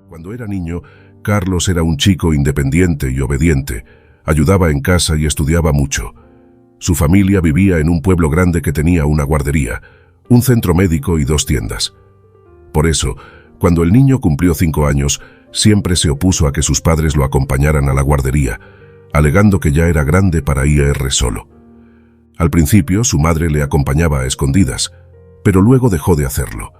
Cuando era niño, Carlos era un chico independiente y obediente, ayudaba en casa y estudiaba mucho. Su familia vivía en un pueblo grande que tenía una guardería, un centro médico y 2 tiendas. Por eso, cuando el niño cumplió 5 años, siempre se opuso a que sus padres lo acompañaran a la guardería, alegando que ya era grande para ir solo. Al principio, su madre le acompañaba a escondidas, pero luego dejó de hacerlo.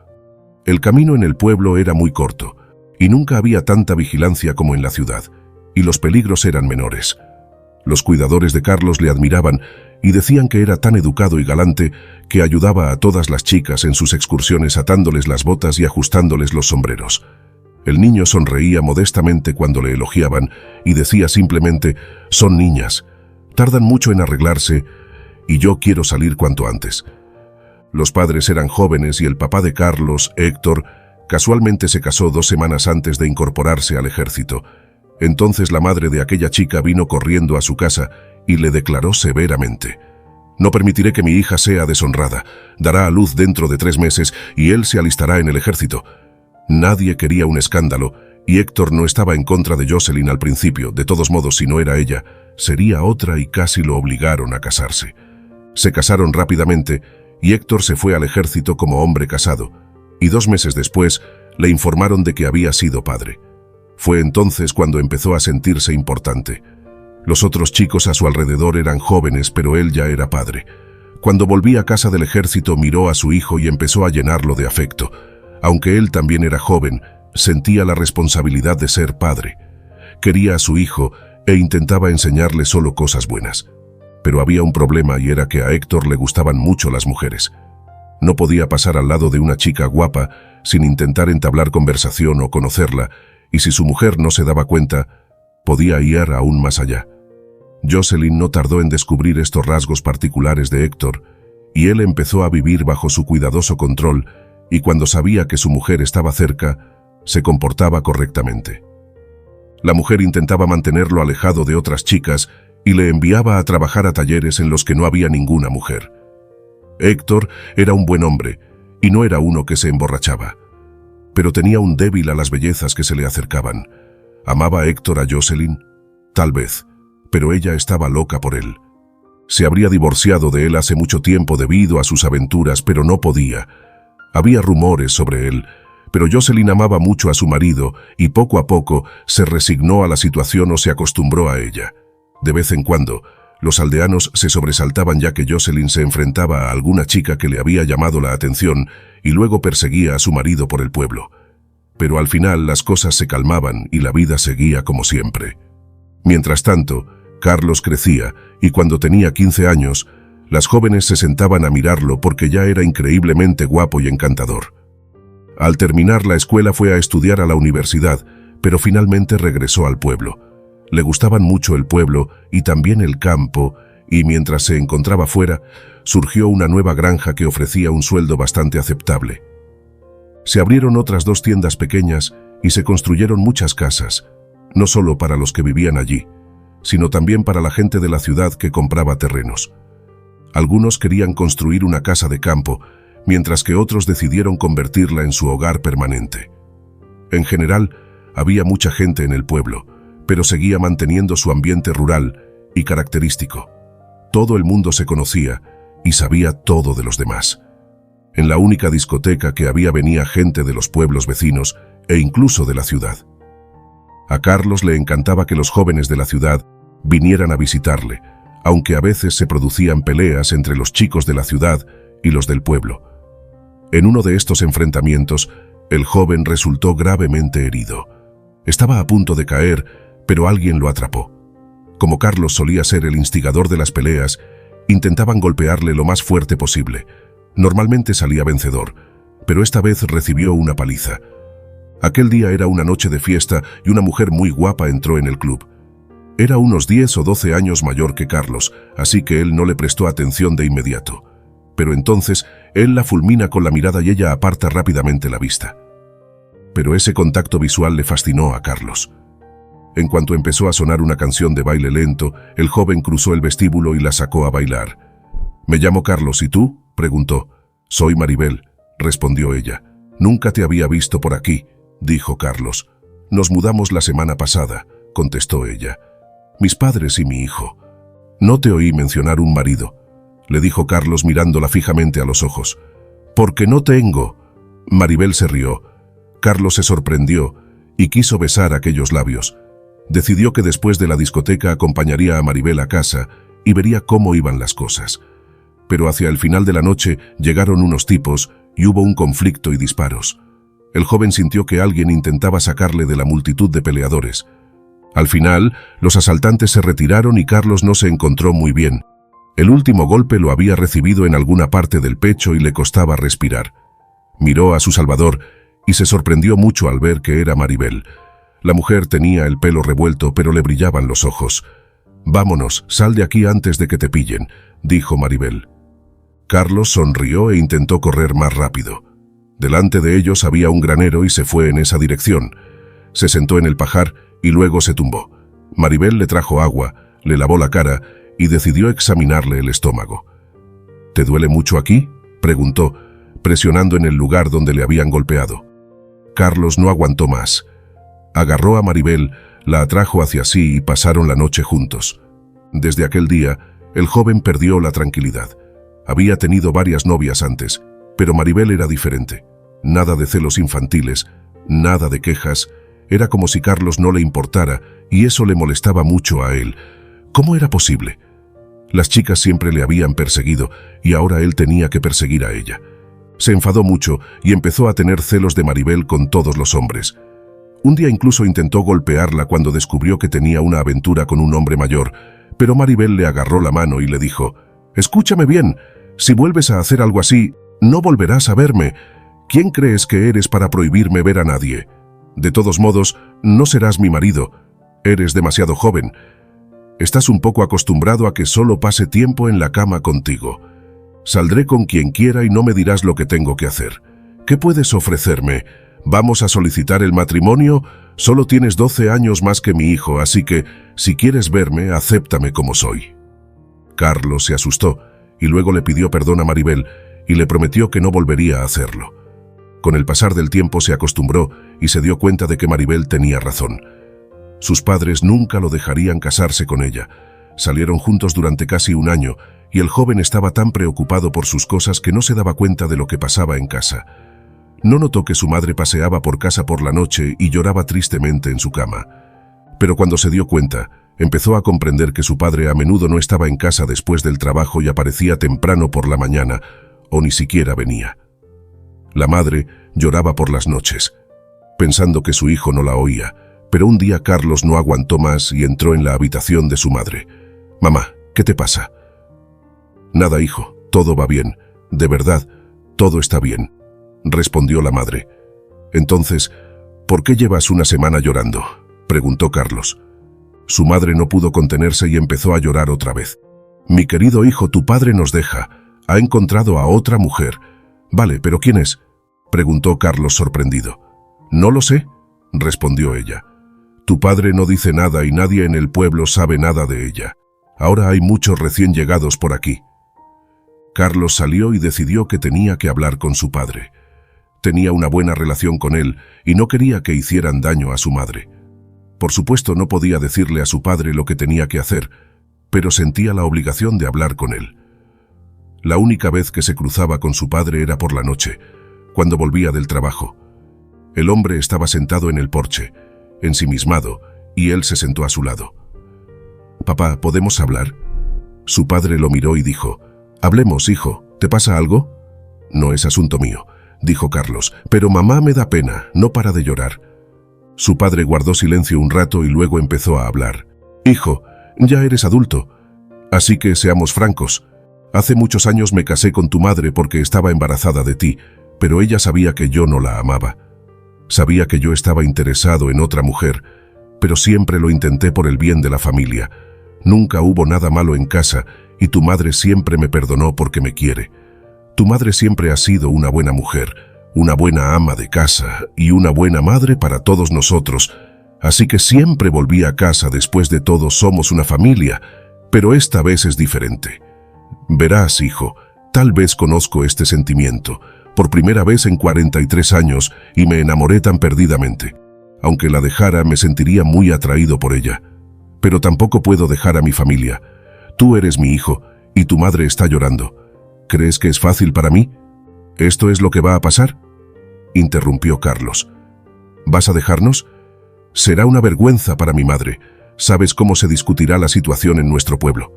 El camino en el pueblo era muy corto, y nunca había tanta vigilancia como en la ciudad, y los peligros eran menores. Los cuidadores de Carlos le admiraban y decían que era tan educado y galante que ayudaba a todas las chicas en sus excursiones atándoles las botas y ajustándoles los sombreros. El niño sonreía modestamente cuando le elogiaban y decía simplemente: «Son niñas, tardan mucho en arreglarse y yo quiero salir cuanto antes». Los padres eran jóvenes y el papá de Carlos, Héctor, casualmente se casó 2 semanas antes de incorporarse al ejército. Entonces la madre de aquella chica vino corriendo a su casa y le declaró severamente: «No permitiré que mi hija sea deshonrada. Dará a luz dentro de 3 meses y él se alistará en el ejército». Nadie quería un escándalo y Héctor no estaba en contra de Jocelyn al principio. De todos modos, si no era ella, sería otra y casi lo obligaron a casarse. Se casaron rápidamente y Héctor se fue al ejército como hombre casado, y 2 meses después le informaron de que había sido padre. Fue entonces cuando empezó a sentirse importante. Los otros chicos a su alrededor eran jóvenes, pero él ya era padre. Cuando volví a casa del ejército, miró a su hijo y empezó a llenarlo de afecto. Aunque él también era joven, sentía la responsabilidad de ser padre. Quería a su hijo e intentaba enseñarle solo cosas buenas. Pero había un problema, y era que a Héctor le gustaban mucho las mujeres. No podía pasar al lado de una chica guapa sin intentar entablar conversación o conocerla, y si su mujer no se daba cuenta, podía ir aún más allá. Jocelyn no tardó en descubrir estos rasgos particulares de Héctor, y él empezó a vivir bajo su cuidadoso control, y cuando sabía que su mujer estaba cerca, se comportaba correctamente. La mujer intentaba mantenerlo alejado de otras chicas y le enviaba a trabajar a talleres en los que no había ninguna mujer. Héctor era un buen hombre, y no era uno que se emborrachaba. Pero tenía un débil a las bellezas que se le acercaban. ¿Amaba Héctor a Jocelyn? Tal vez, pero ella estaba loca por él. Se habría divorciado de él hace mucho tiempo debido a sus aventuras, pero no podía. Había rumores sobre él, pero Jocelyn amaba mucho a su marido y poco a poco se resignó a la situación o se acostumbró a ella. De vez en cuando, los aldeanos se sobresaltaban ya que Jocelyn se enfrentaba a alguna chica que le había llamado la atención y luego perseguía a su marido por el pueblo. Pero al final las cosas se calmaban y la vida seguía como siempre. Mientras tanto, Carlos crecía y cuando tenía 15 años, las jóvenes se sentaban a mirarlo porque ya era increíblemente guapo y encantador. Al terminar la escuela fue a estudiar a la universidad, pero finalmente regresó al pueblo. Le gustaban mucho el pueblo y también el campo, y mientras se encontraba fuera, surgió una nueva granja que ofrecía un sueldo bastante aceptable. Se abrieron otras 2 tiendas pequeñas y se construyeron muchas casas, no solo para los que vivían allí, sino también para la gente de la ciudad que compraba terrenos. Algunos querían construir una casa de campo, mientras que otros decidieron convertirla en su hogar permanente. En general, había mucha gente en el pueblo, pero seguía manteniendo su ambiente rural y característico. Todo el mundo se conocía y sabía todo de los demás. En la única discoteca que había venía gente de los pueblos vecinos e incluso de la ciudad. A Carlos le encantaba que los jóvenes de la ciudad vinieran a visitarle, aunque a veces se producían peleas entre los chicos de la ciudad y los del pueblo. En uno de estos enfrentamientos, el joven resultó gravemente herido. Estaba a punto de caer, pero alguien lo atrapó. Como Carlos solía ser el instigador de las peleas, intentaban golpearle lo más fuerte posible. Normalmente salía vencedor, pero esta vez recibió una paliza. Aquel día era una noche de fiesta y una mujer muy guapa entró en el club. Era unos 10 o 12 años mayor que Carlos, así que él no le prestó atención de inmediato. Pero entonces, él la fulmina con la mirada y ella aparta rápidamente la vista. Pero ese contacto visual le fascinó a Carlos. En cuanto empezó a sonar una canción de baile lento, el joven cruzó el vestíbulo y la sacó a bailar. «Me llamo Carlos, ¿y tú?», preguntó. «Soy Maribel», respondió ella. «Nunca te había visto por aquí», dijo Carlos. Nos mudamos la semana pasada, contestó ella. Mis padres y mi hijo. No te oí mencionar un marido, le dijo Carlos mirándola fijamente a los ojos. Porque no tengo. Maribel se rió. Carlos se sorprendió y quiso besar aquellos labios. Decidió que después de la discoteca acompañaría a Maribel a casa y vería cómo iban las cosas. Pero hacia el final de la noche llegaron unos tipos y hubo un conflicto y disparos. El joven sintió que alguien intentaba sacarle de la multitud de peleadores. Al final, los asaltantes se retiraron y Carlos no se encontró muy bien. El último golpe lo había recibido en alguna parte del pecho y le costaba respirar. Miró a su salvador y se sorprendió mucho al ver que era Maribel. La mujer tenía el pelo revuelto, pero le brillaban los ojos. «Vámonos, sal de aquí antes de que te pillen», dijo Maribel. Carlos sonrió e intentó correr más rápido. Delante de ellos había un granero y se fue en esa dirección. Se sentó en el pajar y luego se tumbó. Maribel le trajo agua, le lavó la cara y decidió examinarle el estómago. «¿Te duele mucho aquí?», preguntó, presionando en el lugar donde le habían golpeado. Carlos no aguantó más. Agarró a Maribel, la atrajo hacia sí y pasaron la noche juntos. Desde aquel día, el joven perdió la tranquilidad. Había tenido varias novias antes, pero Maribel era diferente. Nada de celos infantiles, nada de quejas. Era como si Carlos no le importara y eso le molestaba mucho a él. ¿Cómo era posible? Las chicas siempre le habían perseguido y ahora él tenía que perseguir a ella. Se enfadó mucho y empezó a tener celos de Maribel con todos los hombres. Un día incluso intentó golpearla cuando descubrió que tenía una aventura con un hombre mayor, pero Maribel le agarró la mano y le dijo: «Escúchame bien, si vuelves a hacer algo así, no volverás a verme. ¿Quién crees que eres para prohibirme ver a nadie? De todos modos, no serás mi marido. Eres demasiado joven. Estás un poco acostumbrado a que solo pase tiempo en la cama contigo. Saldré con quien quiera y no me dirás lo que tengo que hacer. ¿Qué puedes ofrecerme? ¿Vamos a solicitar el matrimonio? Solo tienes 12 años más que mi hijo, así que, si quieres verme, acéptame como soy». Carlos se asustó y luego le pidió perdón a Maribel y le prometió que no volvería a hacerlo. Con el pasar del tiempo se acostumbró y se dio cuenta de que Maribel tenía razón. Sus padres nunca lo dejarían casarse con ella. Salieron juntos durante casi un año y el joven estaba tan preocupado por sus cosas que no se daba cuenta de lo que pasaba en casa. No notó que su madre paseaba por casa por la noche y lloraba tristemente en su cama. Pero cuando se dio cuenta, empezó a comprender que su padre a menudo no estaba en casa después del trabajo y aparecía temprano por la mañana, o ni siquiera venía. La madre lloraba por las noches, pensando que su hijo no la oía, pero un día Carlos no aguantó más y entró en la habitación de su madre. «Mamá, ¿qué te pasa?» «Nada, hijo, todo va bien. De verdad, todo está bien», respondió la madre. «Entonces, ¿por qué llevas una semana llorando?», preguntó Carlos. Su madre no pudo contenerse y empezó a llorar otra vez. «Mi querido hijo, tu padre nos deja. Ha encontrado a otra mujer». «Vale, ¿pero quién es?», preguntó Carlos sorprendido. «No lo sé», respondió ella. «Tu padre no dice nada y nadie en el pueblo sabe nada de ella. Ahora hay muchos recién llegados por aquí». Carlos salió y decidió que tenía que hablar con su padre. Tenía una buena relación con él y no quería que hicieran daño a su madre. Por supuesto, no podía decirle a su padre lo que tenía que hacer, pero sentía la obligación de hablar con él. La única vez que se cruzaba con su padre era por la noche, cuando volvía del trabajo. El hombre estaba sentado en el porche, ensimismado, y él se sentó a su lado. «Papá, ¿podemos hablar?». Su padre lo miró y dijo: «Hablemos, hijo. ¿Te pasa algo?». «No es asunto mío», dijo Carlos, «pero mamá me da pena, no para de llorar». Su padre guardó silencio un rato y luego empezó a hablar. «Hijo, ya eres adulto, así que seamos francos. Hace muchos años me casé con tu madre porque estaba embarazada de ti, pero ella sabía que yo no la amaba. Sabía que yo estaba interesado en otra mujer, pero siempre lo intenté por el bien de la familia. Nunca hubo nada malo en casa y tu madre siempre me perdonó porque me quiere. Tu madre siempre ha sido una buena mujer, una buena ama de casa y una buena madre para todos nosotros, así que siempre volví a casa. Después de todo somos una familia, pero esta vez es diferente. Verás, hijo, tal vez conozco este sentimiento, por primera vez en 43 años, y me enamoré tan perdidamente. Aunque la dejara, me sentiría muy atraído por ella. Pero tampoco puedo dejar a mi familia. Tú eres mi hijo y tu madre está llorando. ¿Crees que es fácil para mí? ¿Esto es lo que va a pasar?, interrumpió Carlos. ¿Vas a dejarnos? Será una vergüenza para mi madre. ¿Sabes cómo se discutirá la situación en nuestro pueblo?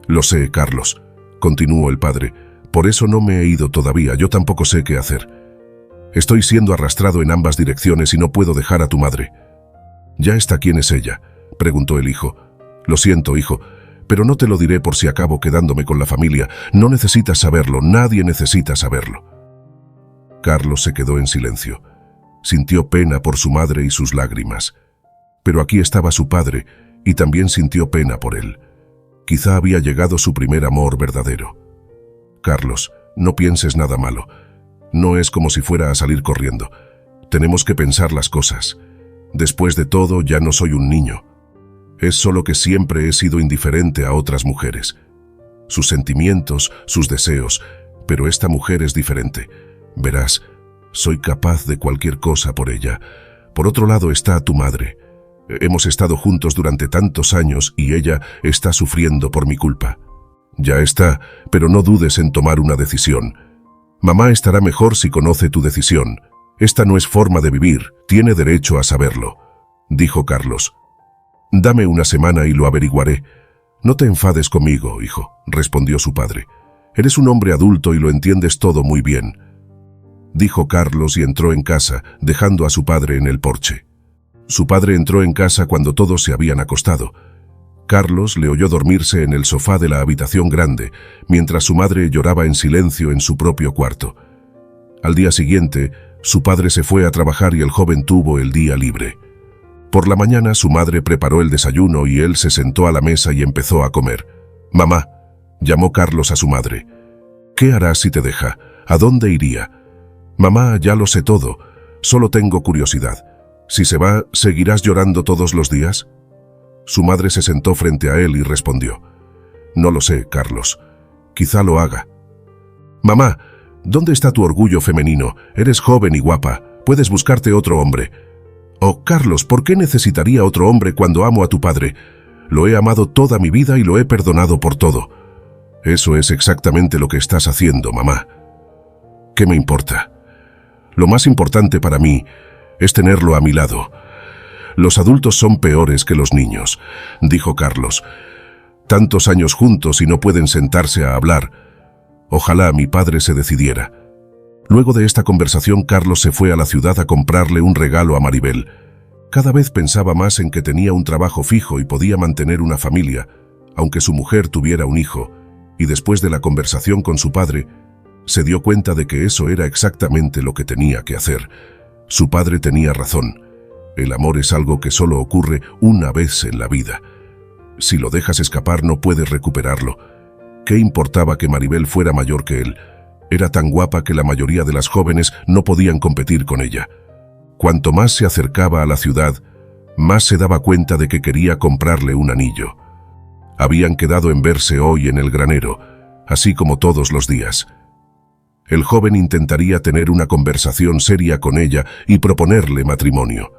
Lo sé, Carlos, continuó el padre. Por eso no me he ido todavía. Yo tampoco sé qué hacer. Estoy siendo arrastrado en ambas direcciones y no puedo dejar a tu madre. ¿Ya está quién es ella?, preguntó el hijo. Lo siento, hijo, pero no te lo diré por si acabo quedándome con la familia. No necesitas saberlo, nadie necesita saberlo. Carlos se quedó en silencio. Sintió pena por su madre y sus lágrimas. Pero aquí estaba su padre y también sintió pena por él. Quizá había llegado su primer amor verdadero. Carlos, no pienses nada malo. No es como si fuera a salir corriendo. Tenemos que pensar las cosas. Después de todo, ya no soy un niño. Es solo que siempre he sido indiferente a otras mujeres. Sus sentimientos, sus deseos, pero esta mujer es diferente. Verás, soy capaz de cualquier cosa por ella. Por otro lado está tu madre. Hemos estado juntos durante tantos años y ella está sufriendo por mi culpa. Ya está, pero no dudes en tomar una decisión. Mamá estará mejor si conoce tu decisión. Esta no es forma de vivir, tiene derecho a saberlo, dijo Carlos. Dame una semana y lo averiguaré. No te enfades conmigo, hijo, respondió su padre. Eres un hombre adulto y lo entiendes todo muy bien, dijo Carlos y entró en casa, dejando a su padre en el porche. Su padre entró en casa cuando todos se habían acostado. Carlos le oyó dormirse en el sofá de la habitación grande, mientras su madre lloraba en silencio en su propio cuarto. Al día siguiente, su padre se fue a trabajar y el joven tuvo el día libre. Por la mañana su madre preparó el desayuno y él se sentó a la mesa y empezó a comer. «Mamá», llamó Carlos a su madre. «¿Qué harás si te deja? ¿A dónde iría?» «Mamá, ya lo sé todo. Solo tengo curiosidad. Si se va, ¿seguirás llorando todos los días?» Su madre se sentó frente a él y respondió. «No lo sé, Carlos. Quizá lo haga». «Mamá, ¿dónde está tu orgullo femenino? Eres joven y guapa. Puedes buscarte otro hombre». «Oh, Carlos, ¿por qué necesitaría otro hombre cuando amo a tu padre? Lo he amado toda mi vida y lo he perdonado por todo». «Eso es exactamente lo que estás haciendo, mamá». «¿Qué me importa? Lo más importante para mí es tenerlo a mi lado». «Los adultos son peores que los niños», dijo Carlos. «Tantos años juntos y no pueden sentarse a hablar. Ojalá mi padre se decidiera». Luego de esta conversación, Carlos se fue a la ciudad a comprarle un regalo a Maribel. Cada vez pensaba más en que tenía un trabajo fijo y podía mantener una familia, aunque su mujer tuviera un hijo, y después de la conversación con su padre, se dio cuenta de que eso era exactamente lo que tenía que hacer. Su padre tenía razón. El amor es algo que solo ocurre una vez en la vida. Si lo dejas escapar, no puedes recuperarlo. ¿Qué importaba que Maribel fuera mayor que él? Era tan guapa que la mayoría de las jóvenes no podían competir con ella. Cuanto más se acercaba a la ciudad, más se daba cuenta de que quería comprarle un anillo. Habían quedado en verse hoy en el granero, así como todos los días. El joven intentaría tener una conversación seria con ella y proponerle matrimonio.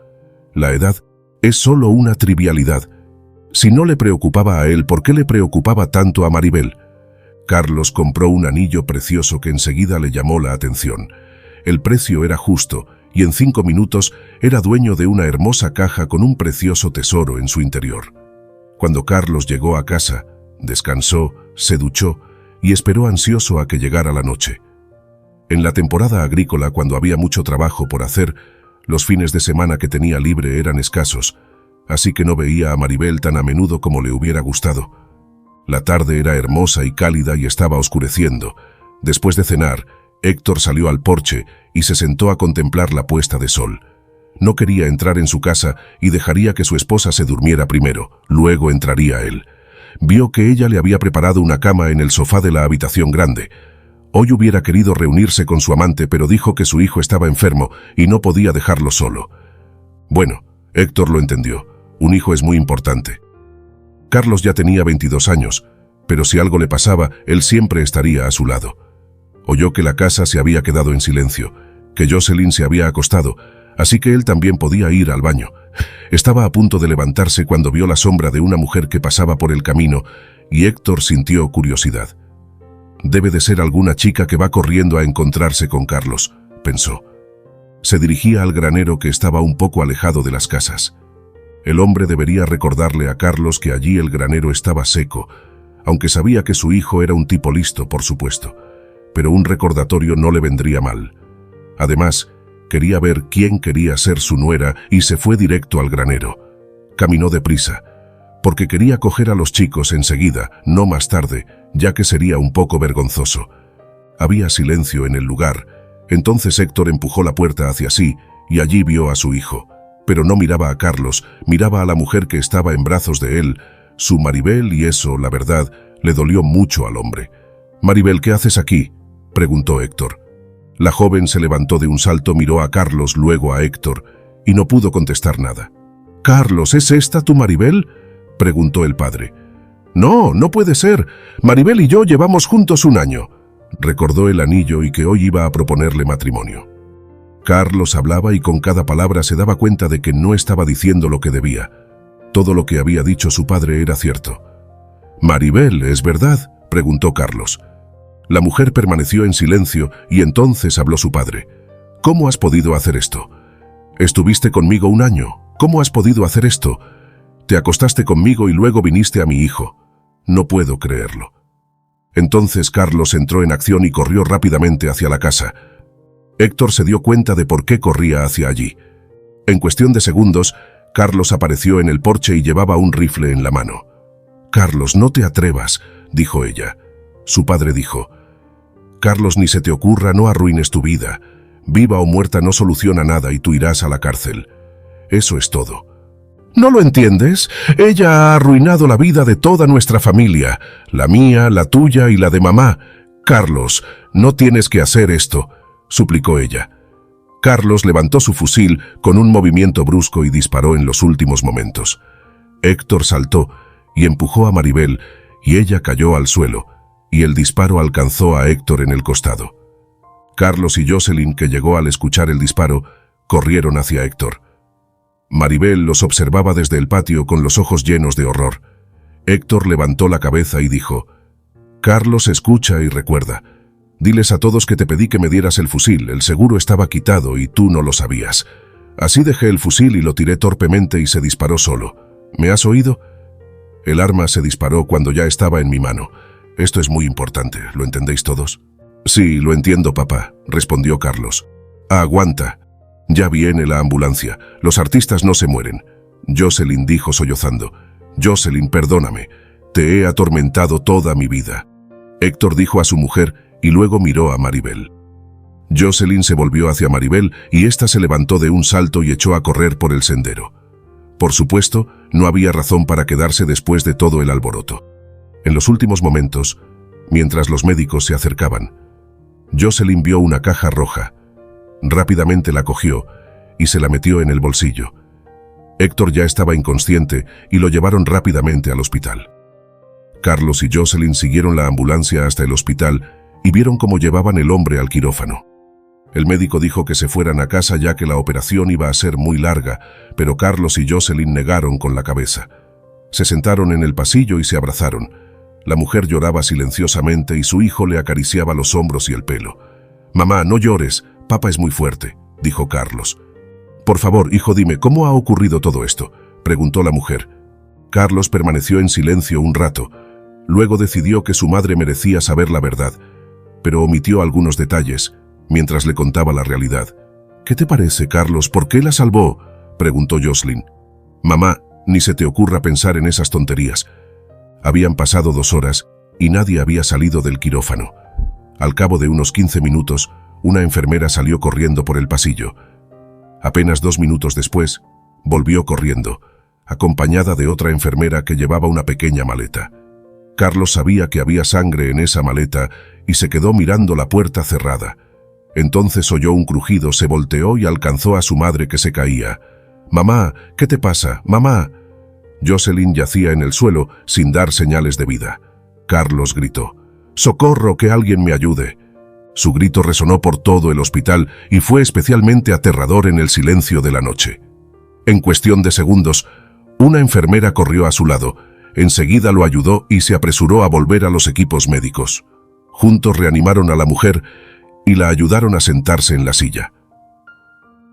La edad es solo una trivialidad. Si no le preocupaba a él, ¿por qué le preocupaba tanto a Maribel? Carlos compró un anillo precioso que enseguida le llamó la atención. El precio era justo y en 5 minutos era dueño de una hermosa caja con un precioso tesoro en su interior. Cuando Carlos llegó a casa, descansó, se duchó y esperó ansioso a que llegara la noche. En la temporada agrícola, cuando había mucho trabajo por hacer, los fines de semana que tenía libre eran escasos, así que no veía a Maribel tan a menudo como le hubiera gustado. La tarde era hermosa y cálida y estaba oscureciendo. Después de cenar, Héctor salió al porche y se sentó a contemplar la puesta de sol. No quería entrar en su casa y dejaría que su esposa se durmiera primero, luego entraría él. Vio que ella le había preparado una cama en el sofá de la habitación grande. Hoy hubiera querido reunirse con su amante, pero dijo que su hijo estaba enfermo y no podía dejarlo solo. Bueno, Héctor lo entendió. Un hijo es muy importante. Carlos ya tenía 22 años, pero si algo le pasaba, él siempre estaría a su lado. Oyó que la casa se había quedado en silencio, que Jocelyn se había acostado, así que él también podía ir al baño. Estaba a punto de levantarse cuando vio la sombra de una mujer que pasaba por el camino y Héctor sintió curiosidad. Debe de ser alguna chica que va corriendo a encontrarse con Carlos, pensó. Se dirigía al granero que estaba un poco alejado de las casas. El hombre debería recordarle a Carlos que allí el granero estaba seco, aunque sabía que su hijo era un tipo listo, por supuesto, pero un recordatorio no le vendría mal. Además, quería ver quién quería ser su nuera y se fue directo al granero. Caminó deprisa, porque quería coger a los chicos enseguida, no más tarde, ya que sería un poco vergonzoso. Había silencio en el lugar. Entonces Héctor empujó la puerta hacia sí y allí vio a su hijo. Pero no miraba a Carlos, miraba a la mujer que estaba en brazos de él, su Maribel, y eso, la verdad, le dolió mucho al hombre. «Maribel, ¿qué haces aquí?», preguntó Héctor. La joven se levantó de un salto, miró a Carlos, luego a Héctor, y no pudo contestar nada. «Carlos, ¿es esta tu Maribel?», preguntó el padre. «No, no puede ser. Maribel y yo llevamos juntos 1 año». Recordó el anillo y que hoy iba a proponerle matrimonio. Carlos hablaba y con cada palabra se daba cuenta de que no estaba diciendo lo que debía. Todo lo que había dicho su padre era cierto. «Maribel, ¿es verdad?», preguntó Carlos. La mujer permaneció en silencio y entonces habló su padre. «¿Cómo has podido hacer esto? Estuviste conmigo 1 año. ¿Cómo has podido hacer esto? Te acostaste conmigo y luego viniste a mi hijo. No puedo creerlo». Entonces Carlos entró en acción y corrió rápidamente hacia la casa. Héctor se dio cuenta de por qué corría hacia allí. En cuestión de segundos, Carlos apareció en el porche y llevaba un rifle en la mano. «Carlos, no te atrevas», dijo ella. Su padre dijo: «Carlos, ni se te ocurra, no arruines tu vida. Viva o muerta no soluciona nada y tú irás a la cárcel. Eso es todo». «¿No lo entiendes? Ella ha arruinado la vida de toda nuestra familia, la mía, la tuya y la de mamá. Carlos, no tienes que hacer esto», suplicó ella. Carlos levantó su fusil con un movimiento brusco y disparó en los últimos momentos. Héctor saltó y empujó a Maribel, y ella cayó al suelo, y el disparo alcanzó a Héctor en el costado. Carlos y Jocelyn, que llegó al escuchar el disparo, corrieron hacia Héctor. Maribel los observaba desde el patio con los ojos llenos de horror. Héctor levantó la cabeza y dijo: «Carlos, escucha y recuerda. Diles a todos que te pedí que me dieras el fusil, el seguro estaba quitado y tú no lo sabías. Así dejé el fusil y lo tiré torpemente y se disparó solo. ¿Me has oído? El arma se disparó cuando ya estaba en mi mano. Esto es muy importante, ¿lo entendéis todos?» «Sí, lo entiendo, papá», respondió Carlos. «Aguanta. Ya viene la ambulancia. Los artistas no se mueren», Jocelyn dijo sollozando. «Jocelyn, perdóname. Te he atormentado toda mi vida», Héctor dijo a su mujer y luego miró a Maribel. Jocelyn se volvió hacia Maribel y ésta se levantó de un salto y echó a correr por el sendero. Por supuesto, no había razón para quedarse después de todo el alboroto. En los últimos momentos, mientras los médicos se acercaban, Jocelyn vio una caja roja. Rápidamente la cogió y se la metió en el bolsillo. Héctor ya estaba inconsciente y lo llevaron rápidamente al hospital. Carlos y Jocelyn siguieron la ambulancia hasta el hospital y vieron cómo llevaban el hombre al quirófano. El médico dijo que se fueran a casa ya que la operación iba a ser muy larga, pero Carlos y Jocelyn negaron con la cabeza. Se sentaron en el pasillo y se abrazaron. La mujer lloraba silenciosamente y su hijo le acariciaba los hombros y el pelo. «Mamá, no llores, papá es muy fuerte», dijo Carlos. «Por favor, hijo, dime, ¿cómo ha ocurrido todo esto?», preguntó la mujer. Carlos permaneció en silencio un rato. Luego decidió que su madre merecía saber la verdad, pero omitió algunos detalles mientras le contaba la realidad. «¿Qué te parece, Carlos? ¿Por qué la salvó?», preguntó Jocelyn. «Mamá, ni se te ocurra pensar en esas tonterías». Habían pasado 2 horas y nadie había salido del quirófano. Al cabo de unos 15 minutos, una enfermera salió corriendo por el pasillo. Apenas 2 minutos después, volvió corriendo, acompañada de otra enfermera que llevaba una pequeña maleta. Carlos sabía que había sangre en esa maleta y se quedó mirando la puerta cerrada. Entonces oyó un crujido, se volteó y alcanzó a su madre que se caía. «Mamá, ¿qué te pasa? Mamá». Jocelyn yacía en el suelo sin dar señales de vida. Carlos gritó: «¡Socorro, que alguien me ayude!». Su grito resonó por todo el hospital y fue especialmente aterrador en el silencio de la noche. En cuestión de segundos, una enfermera corrió a su lado, enseguida lo ayudó y se apresuró a volver a los equipos médicos. Juntos reanimaron a la mujer y la ayudaron a sentarse en la silla.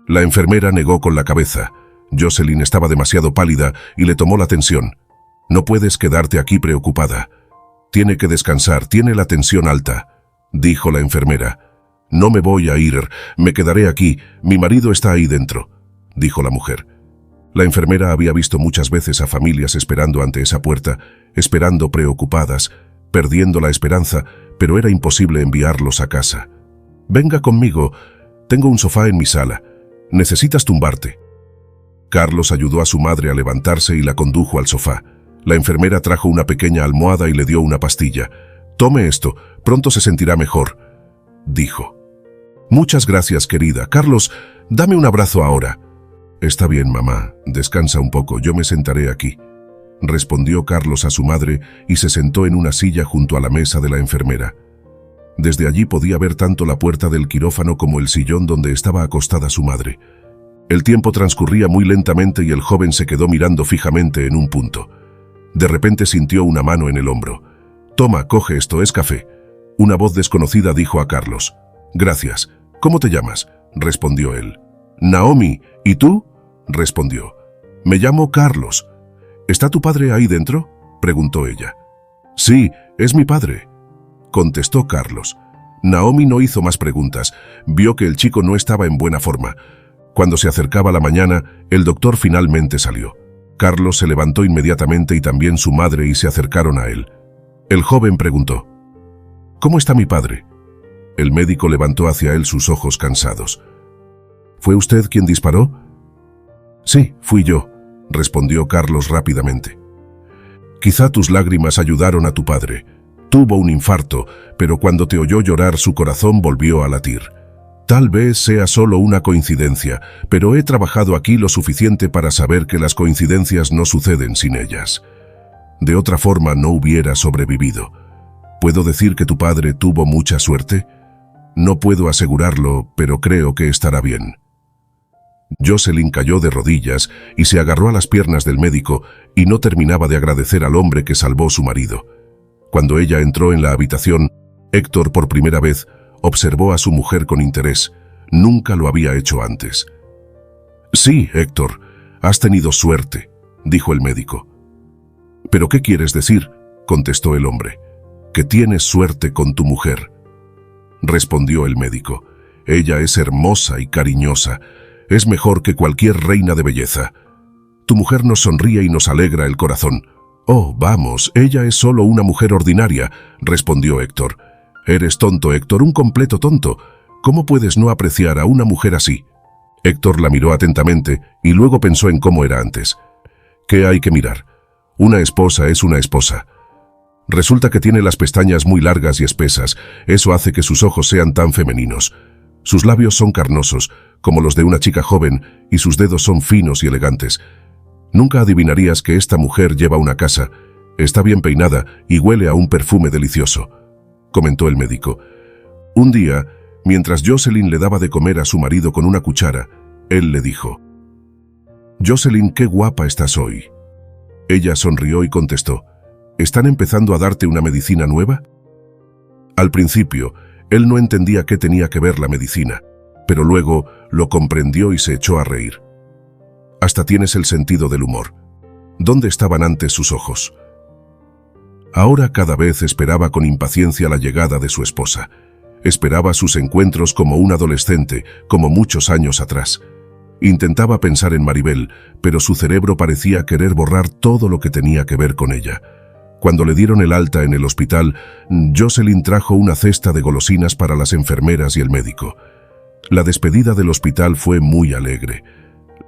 La enfermera negó con la cabeza. Jocelyn estaba demasiado pálida y le tomó la tensión. «No puedes quedarte aquí preocupada. Tiene que descansar, tiene la tensión alta», dijo la enfermera. «No me voy a ir, me quedaré aquí, mi marido está ahí dentro», dijo la mujer. La enfermera había visto muchas veces a familias esperando ante esa puerta, esperando preocupadas, perdiendo la esperanza, pero era imposible enviarlos a casa. «Venga conmigo, tengo un sofá en mi sala. Necesitas tumbarte». Carlos ayudó a su madre a levantarse y la condujo al sofá. La enfermera trajo una pequeña almohada y le dio una pastilla. «Tome esto, pronto se sentirá mejor», dijo. «Muchas gracias, querida. Carlos, dame un abrazo ahora». «Está bien, mamá. Descansa un poco, yo me sentaré aquí», respondió Carlos a su madre y se sentó en una silla junto a la mesa de la enfermera. Desde allí podía ver tanto la puerta del quirófano como el sillón donde estaba acostada su madre. El tiempo transcurría muy lentamente y el joven se quedó mirando fijamente en un punto. De repente sintió una mano en el hombro. «Toma, coge esto, es café». Una voz desconocida dijo a Carlos. «Gracias. ¿Cómo te llamas?», respondió él. «Naomi. ¿Y tú?», respondió. «Me llamo Carlos». «¿Está tu padre ahí dentro?», preguntó ella. «Sí, es mi padre», contestó Carlos. Naomi no hizo más preguntas. Vio que el chico no estaba en buena forma. Cuando se acercaba la mañana, el doctor finalmente salió. Carlos se levantó inmediatamente y también su madre y se acercaron a él. El joven preguntó: «¿Cómo está mi padre?». El médico levantó hacia él sus ojos cansados. «¿Fue usted quien disparó?». «Sí, fui yo», respondió Carlos rápidamente. «Quizá tus lágrimas ayudaron a tu padre. Tuvo un infarto, pero cuando te oyó llorar su corazón volvió a latir. Tal vez sea solo una coincidencia, pero he trabajado aquí lo suficiente para saber que las coincidencias no suceden sin ellas. De otra forma no hubiera sobrevivido. ¿Puedo decir que tu padre tuvo mucha suerte? No puedo asegurarlo, pero creo que estará bien». Jocelyn cayó de rodillas y se agarró a las piernas del médico y no terminaba de agradecer al hombre que salvó su marido. Cuando ella entró en la habitación, Héctor por primera vez observó a su mujer con interés. Nunca lo había hecho antes. «Sí, Héctor, has tenido suerte», dijo el médico. «¿Pero qué quieres decir?», contestó el hombre. «Que tienes suerte con tu mujer», respondió el médico. «Ella es hermosa y cariñosa. Es mejor que cualquier reina de belleza. Tu mujer nos sonríe y nos alegra el corazón». «Oh, vamos, ella es solo una mujer ordinaria», respondió Héctor. «Eres tonto, Héctor, un completo tonto. ¿Cómo puedes no apreciar a una mujer así?». Héctor la miró atentamente y luego pensó en cómo era antes. ¿Qué hay que mirar? Una esposa es una esposa. Resulta que tiene las pestañas muy largas y espesas. Eso hace que sus ojos sean tan femeninos. Sus labios son carnosos, como los de una chica joven, y sus dedos son finos y elegantes. Nunca adivinarías que esta mujer lleva una casa, está bien peinada y huele a un perfume delicioso», comentó el médico. Un día, mientras Jocelyn le daba de comer a su marido con una cuchara, él le dijo: «Jocelyn, qué guapa estás hoy». Ella sonrió y contestó: «¿Están empezando a darte una medicina nueva?». Al principio, él no entendía qué tenía que ver la medicina, pero luego lo comprendió y se echó a reír. «Hasta tienes el sentido del humor». ¿Dónde estaban antes sus ojos? Ahora cada vez esperaba con impaciencia la llegada de su esposa. Esperaba sus encuentros como un adolescente, como muchos años atrás. Intentaba pensar en Maribel, pero su cerebro parecía querer borrar todo lo que tenía que ver con ella. Cuando le dieron el alta en el hospital, Jocelyn trajo una cesta de golosinas para las enfermeras y el médico. La despedida del hospital fue muy alegre.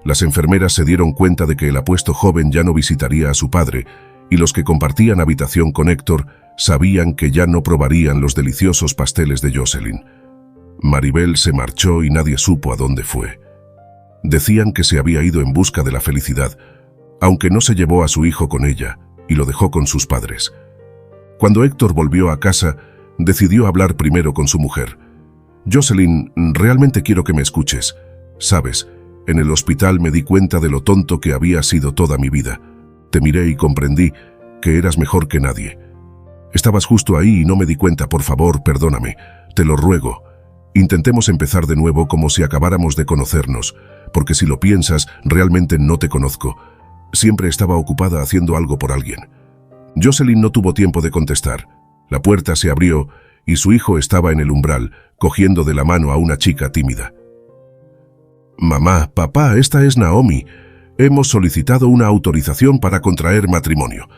Las enfermeras se dieron cuenta de que el apuesto joven ya no visitaría a su padre, y los que compartían habitación con Héctor sabían que ya no probarían los deliciosos pasteles de Jocelyn. Maribel se marchó y nadie supo a dónde fue. Decían que se había ido en busca de la felicidad, aunque no se llevó a su hijo con ella y lo dejó con sus padres. Cuando Héctor volvió a casa, decidió hablar primero con su mujer. Jocelyn, realmente quiero que me escuches. Sabes, en el hospital me di cuenta de lo tonto que había sido toda mi vida. Te miré y comprendí que eras mejor que nadie. Estabas justo ahí y no me di cuenta. Por favor, perdóname. Te lo ruego. Intentemos empezar de nuevo como si acabáramos de conocernos, porque si lo piensas, realmente no te conozco. Siempre estaba ocupada haciendo algo por alguien. Jocelyn no tuvo tiempo de contestar. La puerta se abrió y su hijo estaba en el umbral, cogiendo de la mano a una chica tímida. Mamá, papá, esta es Naomi. Hemos solicitado una autorización para contraer matrimonio.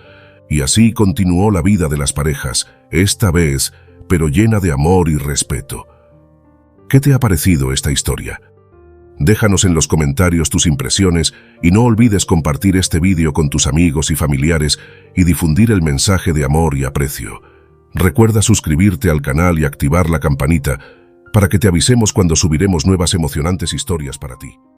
Y así continuó la vida de las parejas, esta vez, pero llena de amor y respeto. ¿Qué te ha parecido esta historia? Déjanos en los comentarios tus impresiones y no olvides compartir este vídeo con tus amigos y familiares y difundir el mensaje de amor y aprecio. Recuerda suscribirte al canal y activar la campanita para que te avisemos cuando subiremos nuevas emocionantes historias para ti.